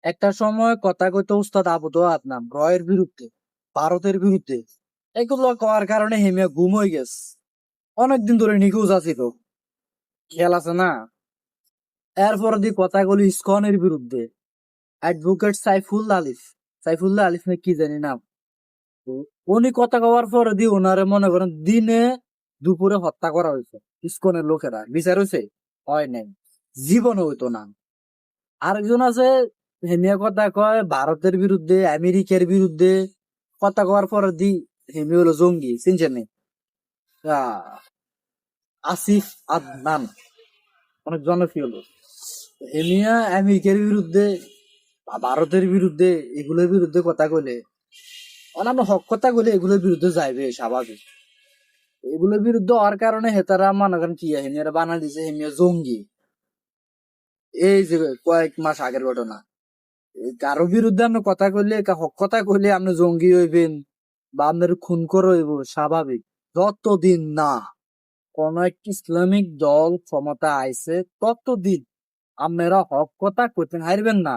একটা সময় কথা কইতো উস্তাদ আবু দোয়াত নাম রয়ের বিরুদ্ধে, ভারতের বিরুদ্ধে। এগুলো করার কারণে হেমিয়া গুম হয়ে গেছে। অনেকদিন ধরে নিখোঁজ আছিল, খেয়াল আছে না? এরপর দিয়ে কথাগুলো ইসকনের বিরুদ্ধে, অ্যাডভোকেট সাইফুল্লাহ আলিফ না কি জানি নাম। তো উনি কথা কওয়ার পরে দিয়ে ওনারে মনে করেন দিনে দুপুরে হত্যা করা হয়েছে। ইসকনের লোকেরা বিচার হয়েছে, হয় নাই, জীবনে হইতো না। আরেকজন আছে, হেমিয়া কথা কয় ভারতের বিরুদ্ধে, আমেরিকার বিরুদ্ধে। কথা কওয়ার পরে দি হেমি হলো জঙ্গি, চিনছেন নি? আসিফ আদনান, অনেক জনপ্রিয় লোক। হেমিয়া আমেরিকার বিরুদ্ধে বা ভারতের বিরুদ্ধে, এগুলোর বিরুদ্ধে কথা কইলে, অন্যান্য হক কথা কইলে এগুলোর বিরুদ্ধে যাইবে স্বাভাবিক। এগুলোর বিরুদ্ধে হওয়ার কারণে হেতারা মনে করেন কি হেমিয়ারা বানা দিছে হেমিয়া জঙ্গি। এই যে কয়েক মাস আগের ঘটনা, কারো বিরুদ্ধে আপনি কথা কইলে, হক কথা কইলে আপনি জঙ্গি হইবেন বা আপনার খুন করে হইব স্বাভাবিক, যতদিন না কোন একটি ইসলামিক দল ক্ষমতা আইছে ততদিন আপনারা হক কথা কইতে হারবেন না।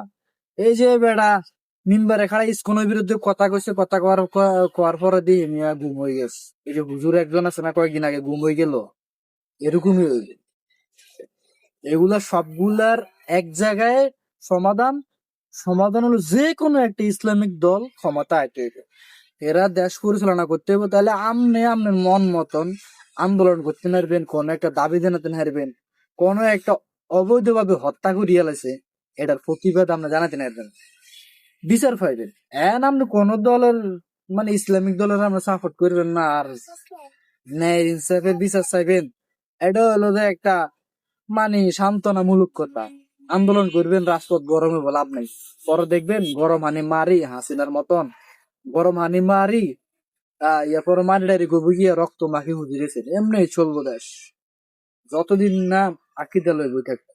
এই যে বেড়া মিম্বারে খাড়া ইসকনের বিরুদ্ধে কথা কইছে, কথা কোয়ার পরে দিয়ে মিয়া গুম হয়ে গেছে। এই যে হুজুর একজন আছে না, কয়েকদিন আগে গুম হয়ে গেল, এরকমই হইবে। এগুলা সবগুলার এক জায়গায় সমাধান। সমাধান হলো যে কোনো একটা ইসলামিক দল ক্ষমতা আইতে হইবে, এরা দেশ পরিচালনা করতে হবে। তাহলে আপনার মন মতন আন্দোলন করতে পারবেন, কোন একটা দাবি জানাতে পারবেন, কোন একটা অবৈধভাবে হত্যা করিয়া লাইছে এটার প্রতিবাদ আমরা জানাতে পারবেন, বিচার পাইবেন। আপনি কোন দলের মানে ইসলামিক দলের আমরা সাপোর্ট করবেন না আর ন্যায় ইনসাফের বিচার চাইবেন, এটা হলো যে একটা মানে সান্ত্বনামূলক কথা। আন্দোলন করবেন, রাজপথ গরমে বলে লাভ নাই। পরে দেখবেন গরম হানি মারি হাসিনার মতন, গরম হানি মারি এরপর মারি ডারি করবো গিয়ে রক্ত মাখি হুজুরেছে। এমনি চলবো দেশ যতদিন না আকিদা লইব থাকবে।